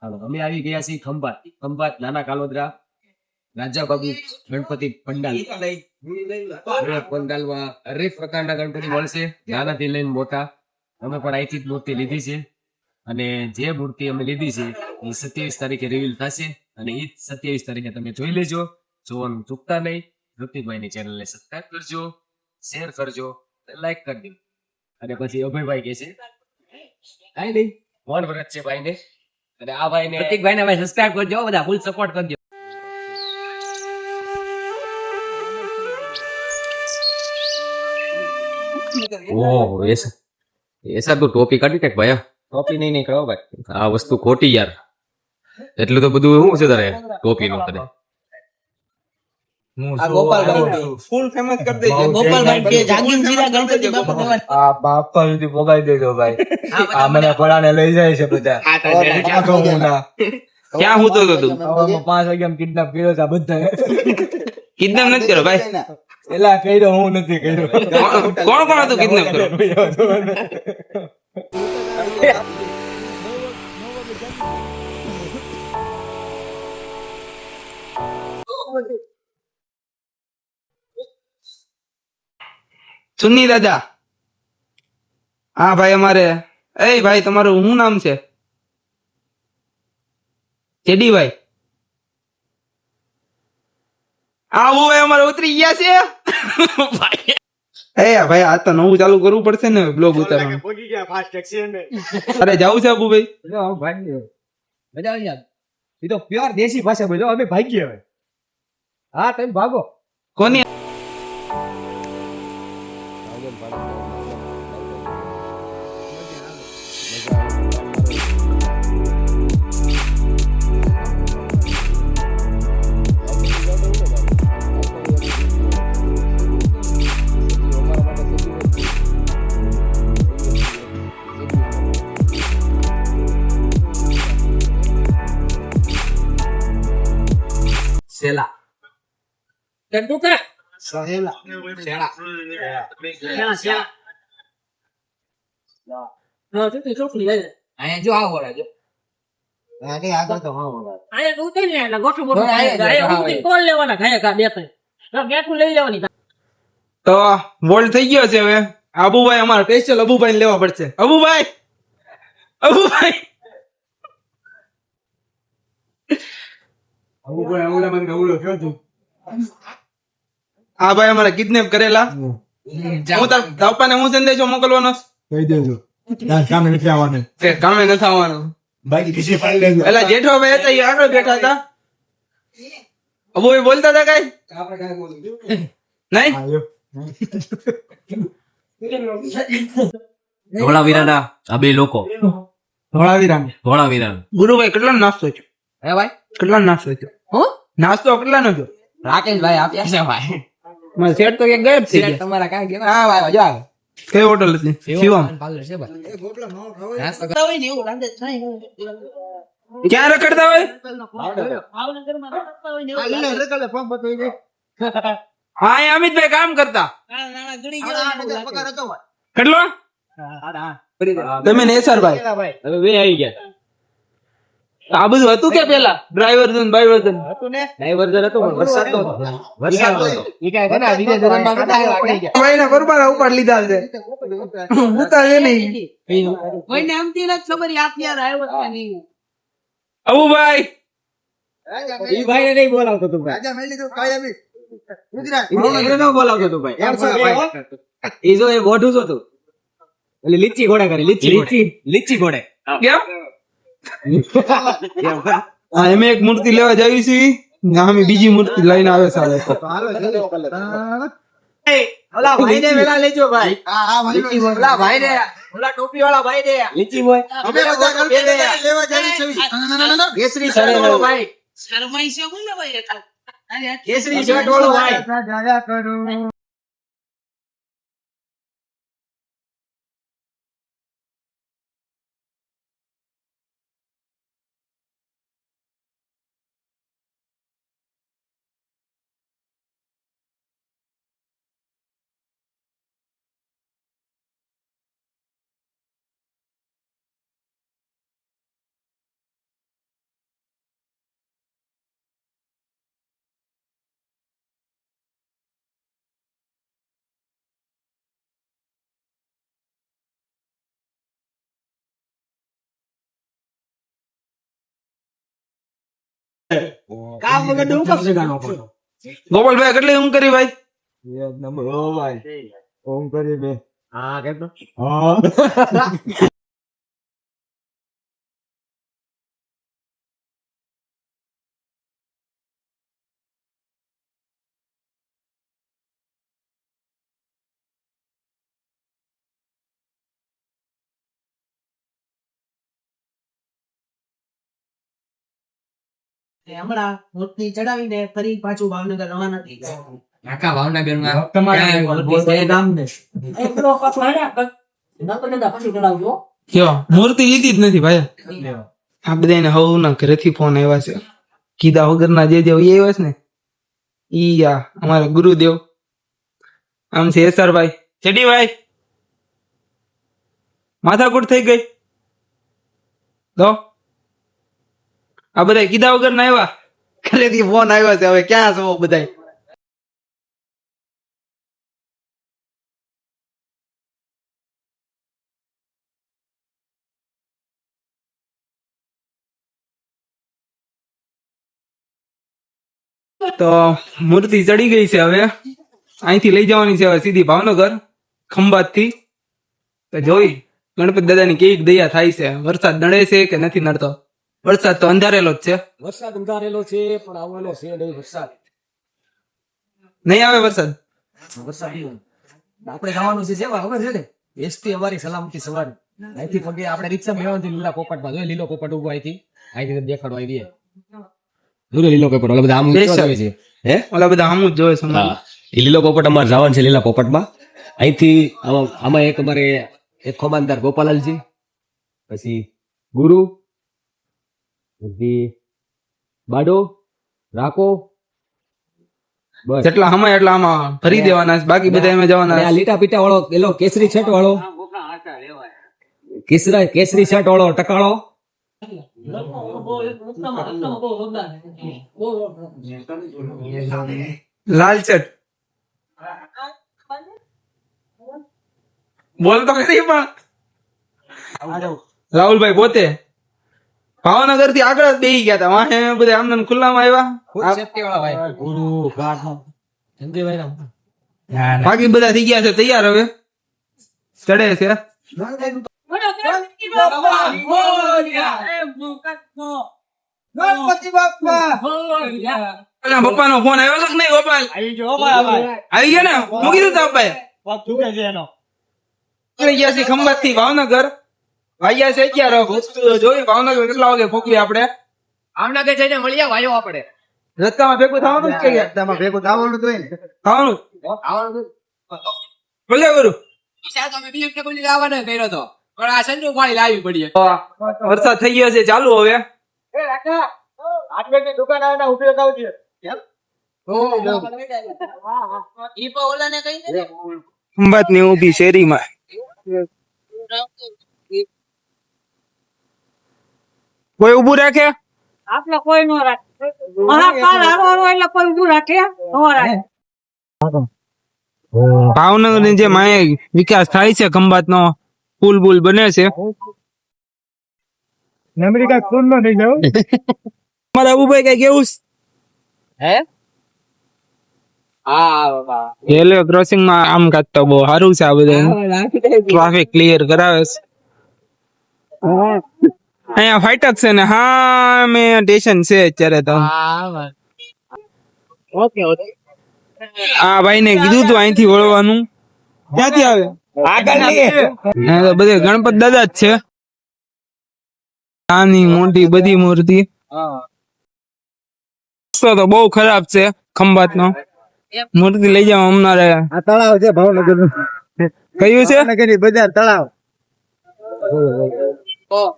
હાલો અમે આવી ગયા છીએ ખંભાત નાના કાલોદરા રાજા બાબુ ગણપતિ પંડાલમાં હરેક પ્રકારના ગણપતિ મળશે, નાનાથી લઈને મોટા. અમે પણ અહીંથી જ મૂર્તિ લીધી છે અને જે મૂર્તિ અમે લીધી છે એ 27 તારીખે રિવીલ થશે અને એ 27 તારીખે તમે જોઈ લેજો. જોવાનું ચૂકતા નહીં. ઋતિકભાઈની ચેનલને સબસ્ક્રાઇબ કરજો, શેર કરજો, લાઈક કરી દો. અને પછી અભયભાઈ કહે છે કાંઈ નહીં, મોન વ્રત છે ભાઈને અને આ ભાઈને ઋતિકભાઈને ભાઈ સબસ્ક્રાઇબ કરજો, બધા ફૂલ સપોર્ટ કરજો. ઓહ એસા તો ટોપી કાઢી ટેક ભાઈ. ટોપી નહીં કરો ભાઈ, આ વસ્તુ ખોટી યાર. એટલું તો બધું શું છે તારે ટોપી નું કરે. આ ગોપાલભાઈ ફૂલ ફેમસ કરી દેજો. ગોપાલભાઈ કે જાગીન જીરા ગણપતિ બાપા દેવાના. આ બાપા સુધી પોગાઈ દેજો ભાઈ. આ મને પડાને લઈ જાય છે બધા. ક્યાં હું તો તું 5 વાગ્યા કિડનેપ કર્યો છે બધા. કિડનેપ નથી કર્યો ભાઈ. એલા કર્યો, હું નથી કર્યો. કોણ કોણ હતું કિડનેપ કર્યો? સુન્ની દાદા. હા ભાઈ અમારે એ ભાઈ તમારું શું નામ છે? જેડીભાઈ. આવું ભાઈ અમારે ઉતરી ગયા છે ભાઈ. ભાઈ આ તો નવું ચાલુ કરવું પડશે ને બ્લોગ ઉતારવાનું. અરે જાવું છે અબુભાઈ? મજા આવી યાર. એ તો પ્યોર દેશી ભાષા બોલો. અમે ભાગીએ હવે. હા તમે ભાગો. કોની સેલા તેંડુલકર સહેલા સેલા હા તો ચોકલી લઈ લે. અહીંયા જો આવો રાજો આગે આગળ તો આવો આયા તો ઉતરી ને એટલે ગોઠું ગોઠું આયા ઉતરી કોલ લેવાના ખાયા કા દેખાય. તો ગેઠું લઈ લેવાની. તો વોલ્ટ થઈ ગયો છે હવે. અબુભાઈ અમારે સ્પેશિયલ અબુભાઈ લેવા પડશે. અબુભાઈ હા ભાઈ અમારે કિડનેપ કરેલા. હું તાર પપ્પાને હું સંદેશો મોકલવાનો કહી દેજો. કામે નથી આવવાનું. કામે નથી આવવાનું. બાકી ખીસી ફાડી લેજો. એલા જેઠો ભાઈ હતા એ આગળ બેઠા હતા. અબુભાઈ બોલતા હતા કઈ આપણે કાઈ બોલું નહીં? ધોળાવીરાના આ બે લોકો ધોળાવીરા ગુરુભાઈ કેટલા નાસ્તો છે? હે ભાઈ કેટલા નાસ્તો છે? નાસ્તો કેટલા નો છો? રાકેશભાઈ આપ્યા છે ભાઈ. મારે શેઠ તો ક્યાંક ગાયબ થઈ ગયા. તમારા કાંઈ ગયા હા ભાઈ જા કઈ હોટલ હતી? શિવમ. પાર્લર છે ભાઈ. ક્યાં રખડતા હોય? હા એ અમિતભાઈ કામ કરતા. કેટલો? તમે ને સરભાઈ હવે બે આવી ગયા. આ બધું હતું કે પેલા ડ્રાઈવર ડ્રાઈવર હતો પણ વરસાદ તો હતો. ઈ કાંઈ ઘણા બીજા ધોરણમાં હતા એવા પડી ગયા. ભાઈ ના પરબારા ઉપાડ લીધા છે. ઉતા છે નહીં. કોઈને આમથી નથી ખબર આપ યાર આવ્યો છે નહીં. અબુભાઈ ઈ ભાઈને નહીં બોલાવતો તું ભાઈ. રાજા મેલી તો કાયમી ગુજરાત એને ન બોલાવતો તું ભાઈ. ઈ જો એ મોઢું જો તું. એટલે લીચી ઘોડે કરે લીચી ઘોડે. કેમ? હા એમ એક મૂર્તિ લેવા જાવી છે. અમે બીજી મૂર્તિ લઈને આવે સાલે. ઓલા ભાઈને વેલા લેજો ભાઈ. હા ભાઈ ઓલા ભાઈને ઓલા ટોપી વાળા ભાઈને લીચી બોય અમે બધા ગણપતિ લેવા જઈ છે કેસરી શર્ટ વાળો ભાઈ. શરમાઈ છે કોણ ભાઈ કેસરી શર્ટ વાળો ભાઈ. જાજા કરું ગોપાલભાઈ કેટલી ઊંઘ કરી ભાઈ? હા કેમ તો હમણાં મૂર્તિ ચડાવીને ફરી પાછું ભાવનગર રવાના થઈ ગયા. આખા ભાવનગરમાં એકલો પાછો હેડ્યા. નકર નતા પછી ચડાવજો. કયો મૂર્તિ લીધી જ નથી ભાઈ. આ બધાને હવના ઘરેથી ફોન આવ્યા છે, કીધા વગરના જે જે આવ્યા છે ને ઈ આ અમારા ગુરુદેવ આમ છે એસરભાઈ ચડીભાઈ માથાકૂટ થઈ ગઈ તો આ બધા કીધા વગર ના આવ્યા, ઘરેથી ફોન આવ્યા છે. હવે ક્યાં છો બધા? તો મૂર્તિ ચડી ગઈ છે, હવે અહીંથી લઈ જવાની છે હવે સીધી ભાવનગર ખંભાત થી. તો જોઈ ગણપતિ દાદાની કેવી દયા થાય છે. વરસાદ નડે છે કે નથી નડતો? વરસાદ તો અંધારેલો જ છે. વરસાદ અંધારેલો છે પણ આવેલો છે નહીં વરસાદ. નહીં આવે વરસાદ. વરસાદ આપણે જવાનું છે જેવા ખબર છે ને એસટી અમારી સલામતી સવારી અહીંથી પગે આપણે રિક્ષા લેવાની લીલા પોપટમાં જોઈએ લીલો પોપટ ઉભો અહીંથી દેખાડો આવી લીલો પોપટ ઓલા બધા આમ Special. છે હે ઓલા બધા આમ જ જોવે છે અમારે. હા એ લીલો પોપટ અમારે જવાનું છે લીલા પોપટમાં. અહીંથી આમાં એક અમારે એક ખોમાનદાર ગોપાલાલજી, પછી ગુરુ, પછી બાડો રાખો બસ. જેટલા હમાય એટલા આમાં ભરી દેવાના છે, બાકી બધા એમાં અને જવાના આ છે. લીટા પીટા વાળો પેલો કેસરી શર્ટ વાળો કેસરી શર્ટ વાળો ટકાળો લાલચટ બોલ તો ખરી પણ રાહુલભાઈ પોતે ભાવનગર થી આગળ જ બેસી ગયા હતા. વાહે બધા આમને ખુલ્લામાં આવ્યા. સેફટી વાળા ભાઈ ગુરુ ગાઢ સંજયભાઈ ના બાકી બધા થઈ ગયા છે તૈયાર, હવે ચડે છે. પેલા પપ્પાનો ફોન આવ્યો કે નહીં? ગોપાલ આવી ગયા ને? મૂકી દીધા પપ્પાએ? નીકળી ગયા છે ખંભાત થી ભાવનગર. વાગ્યા છે 11. જોઈ ભાવનગર કેટલા વાગે પહોંચીએ આપણે. આમના કે જઈને મળ્યા વાયો આપણે રસ્તામાં ભેગું થવાનું જ કે થવાનું બોલ્યા કરું. વરસાદ થઈ ગયો છે ચાલુ હવે. ખંભાત ની ઊભી શેરીમાં કોઈ ઉભું રાખે? આપણે કોઈ નો રાખે. મહાકાલ હારો એટલે કોઈ ઊભું રાખે નો રાખે. ભાવનગર ની જે માએ વિકાસ થાય છે, ખંભાત નો પુલ બુલ બને છે. મારા અબુભાઈ કઈ કેવું હે રેલવે ક્રોસિંગ માં આમ કાઢતો બહુ સારું છે. આ બધા ટ્રાફિક ક્લિયર કરાવે છે. અહીંયા ફાટક છે ને હા મેં સ્ટેશન છે અત્યારે તો. આ ભાઈ ને કીધું તું અહીંથી વળવાનું. ક્યાંથી આવે? હા, તો બધે ગણપત દાદા જ છે. નાની મોટી બધી મૂર્તિ. રસ્તો તો બહુ ખરાબ છે ખંભાત નો. મૂર્તિ લઈ જાવ અમારે. આ તળાવ છે ભાવનગર નું. કયું છે? ભાવનગર ની બજાર તળાવ.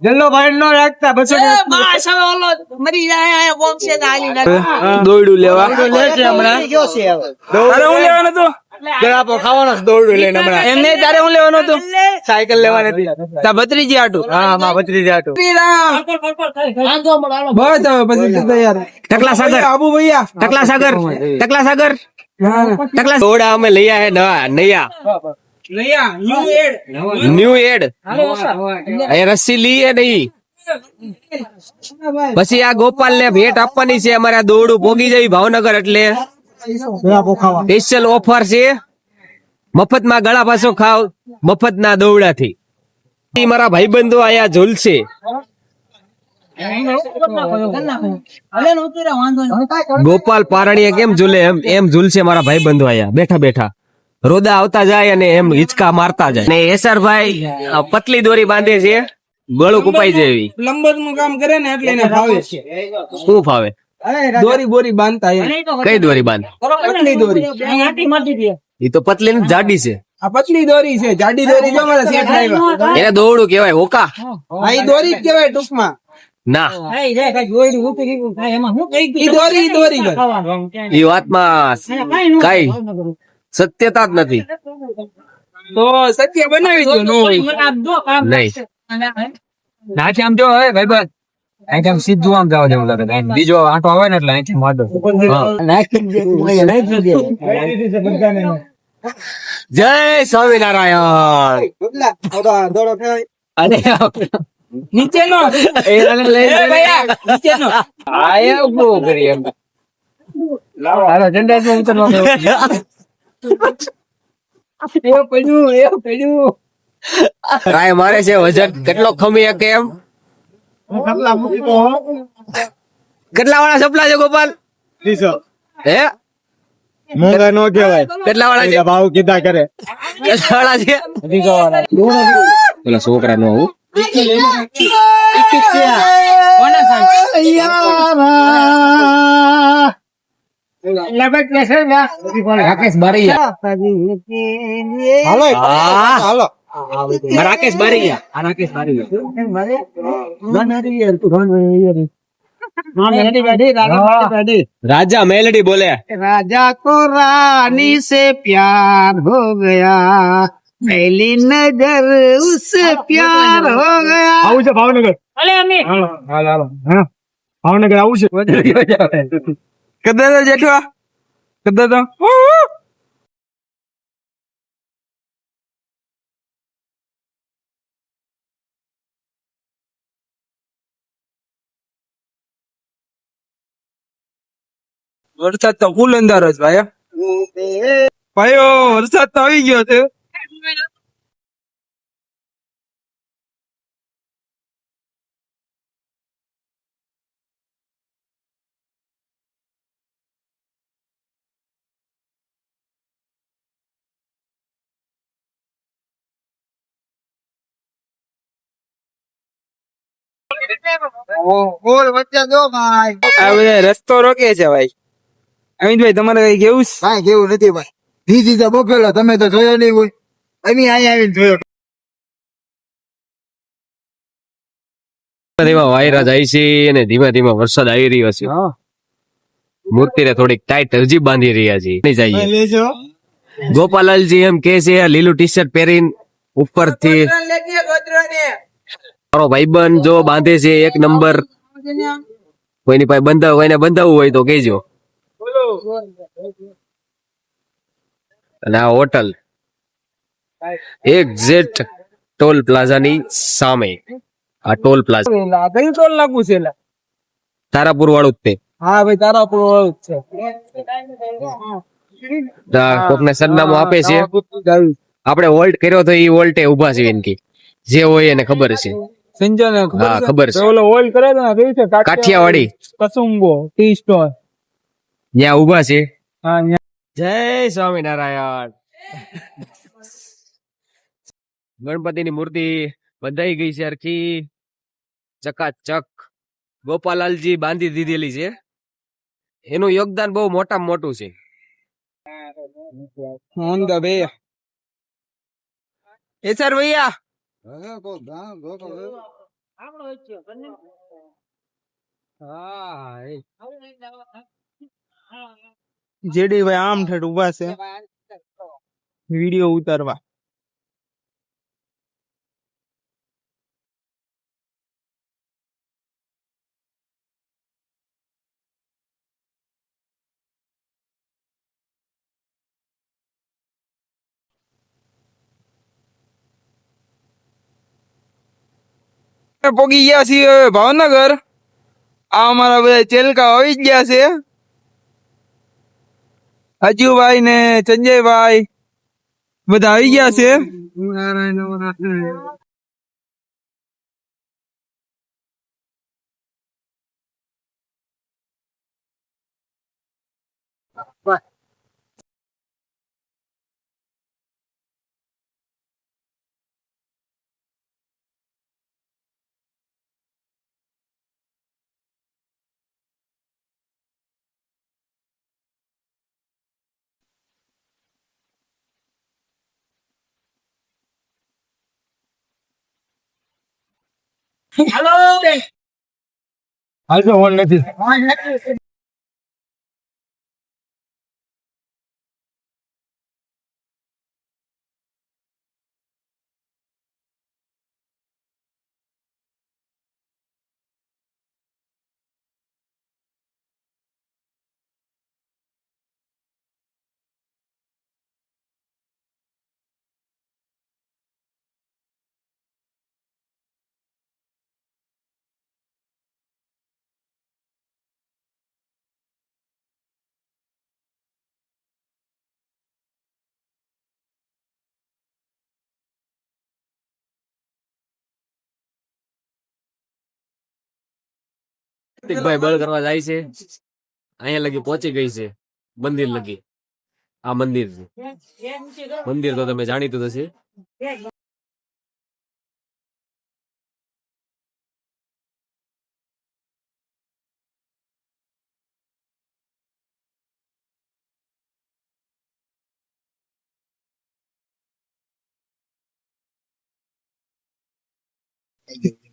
જલ્લો ભાઈ નો રાખતા પછી બસ હવે ઓલો મરી જાય આ બોમ્બ છે ને હાલી નાખે. દોયડું લેવા. લે છે હમણાં ગયો છે હવે. તારે હું લેવાનું હતું? આપો ખાવાનો છે દોરડું લઈને હમણાં. એમ નહીં, તારે હું લેવાનું હતું? સાયકલ લેવાની હતી. તા ભત્રીજી આટું. હા માં ભત્રીજા હતું. વાંધો મળે, હાલો. બસ હવે પછી તો તૈયાર. ટકલા સાગર આબુ ભૈયા. ટકલા સાગર ટકલા સાગર ટકલા દોડા અમે લઈ આયા નયા ન્યુ એડ. ન્યુ એડ અહીંયા રસ્સી લી હે નહીં પછી આ ગોપાલ ને ભેટ આપવાની છે. અમારે આ દોરડું પોગી જાય ભાવનગર એટલે સ્પેશિયલ ઓફર છે. મફતમાં ગળા પાસો ખાવ મફતના દોરડાથી. મારા ભાઈબંધો આયા ઝૂલશે. ગોપાલ પારણીએ કેમ ઝૂલે એમ ઝૂલશે મારા ભાઈબંધો આયા બેઠા બેઠા. રોદા આવતા જાય અને એમ હિંચકા મારતા જાય. ને એસરભાઈ પતલી દોરી બાંધે છે, ગળું કુપાઈ જાય એવી. પ્લમ્બર નું કામ કરે ને એટલે એને ફાવે છે. શું ફાવે? દોરી બોરી બાંધતા એમ. કઈ દોરી બાંધ? પતલી દોરી. એ તો પતલી ને જાડી છે. આ પતલી દોરી છે, જાડી દોરી જો મારા શેઠ લાવ્યા. એને દોરડું કેવાય હોકા. આ ઈ દોરી જ કહેવાય ટૂંકમાં. ના ઈ દોરી ભાઈ. એ વાતમાં કઈ સત્યતા જ નથી. તો સત્ય બનાવી દો નો હોય. નહીં નાથી આમ જો હવે ભાઈ અહીંથી આમ સીધું આમ જવા જેવું લાગે. બીજો આંટો આવે ને એટલે અહીંથી માડો. જય સ્વામિનારાયણ. અરે નીચેનો એ ભૈયા નીચેનો આયા ઉભો કરી એમ. હાલો ઝંડા ઉતરવા ટ્રાય મારે છે. વજન કેટલો ખમી શકે એમ? કેટલા વાળા સપલા છે ગોપાલ? હે મોંઘા નો કહેવાય. કેટલા વાળા છે? ભાવ કીધા કરે. કેટલા વાળા છે? પેલા છોકરા નો આવું રાકેશ બારૈયા. હાલો રાકેશ બારૈયા. રાકેશ રાજા મેલડી બોલે. राजा को रानी से प्यार हो गया पहली नजर उससे प्यार हो गया. આવું છે ભાવનગર. હાલો ભાવનગર આવું છે. કદાચ જેઠવા કદાચ વરસાદ તો ફૂલ અંધારો છે ભાઈ. ભાઈઓ વરસાદ તો આવી ગયો છે. આ બધા રસ્તો રોકે છે ભાઈ. અમિતભાઈ તમારે કઈ કેવું છે? કાંઈ કેવું નથી ભાઈ. દીદી તો બફેલો તમે તો જોયો નહીં હોય. અમે અહીંયા આવીને જોયો. ધીમા વાયરા જાય છે અને ધીમા ધીમા વરસાદ આવી રહ્યો છે. મૂર્તિને થોડીક ટાઈટ હજી બાંધી રહ્યા છે. જઈએ લેજો. ગોપાલાલજી એમ કે છે લીલું ટી શર્ટ પહેરીને ઉપરથી મારો ભાઈબંધ જો બાંધે છે એક નંબર. કોઈની પાસે કોઈને બંધાવવું હોય તો કહેજો. અને આ હોટલ એક્ઝેક્ટ ટોલ પ્લાઝાની સામે. આ ટોલ પ્લાઝા કયું ટોલ નાખવું છે એલા? તારાપુર વાળું જ તે. હા ભાઈ તારાપુર વાળું જ છે. કોકને સરનામું આપે છે. આપણે વોલ્ટ કર્યો તો એ વોલ્ટે ઉભા છે એનકી. જે હોય એને ખબર છે. સંજય ને હા ખબર છે. ઓલો ઓઇલ કરે છે ને કયું છે? Kathiyawadi Kasumbo tea store. ત્યાં ઉભા છે. હા જય સ્વામિનારાયણ. ગણપતિની મૂર્તિ બંધાઈ ગઈ છે હરખી ચકાચક. ગોપાલાલજી બાંધી દીધેલી છે. એનું યોગદાન બહુ મોટામાં મોટું છે. On the way. A sir Bhaiya JD ભાઈ આમ ઠેઠ ઉભા છે વિડીયો ઉતારવા. પોગી ગયા છીએ હવે ભાવનગર. આ અમારા બધા ચેલકા આવી જ ગયા છે. અજુભાઈ ને સંજયભાઈ બધા આવી ગયા છે. હાલતો ફોન નથી. ભાઈ બળ કરવા જાય છે. અહીંયા લગી પહોંચી ગઈ છે મંદિર લગી. આ મંદિર છે. મંદિર તો તમે જાણીતું હશે.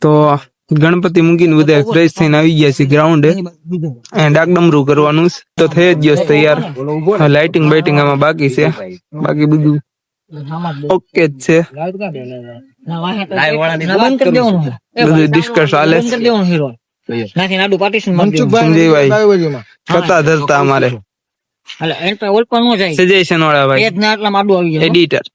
તો ગણપતિ મૂકીને બધા ફ્રેશ થઈને આવી ગયા છે ગ્રાઉન્ડે. અને ડાકડમરું કરવાનું છે. તો થઈ જ ગયો છે તૈયાર. લાઇટિંગ બાઇટિંગ આમાં બાકી છે. બાકી બધું ઓકે જ છે. બધું ડિસ્કસ હાલે. સંજયભાઈ કથા ધરતા અમારે સજેશન વાળા ભાઈ એડિટર.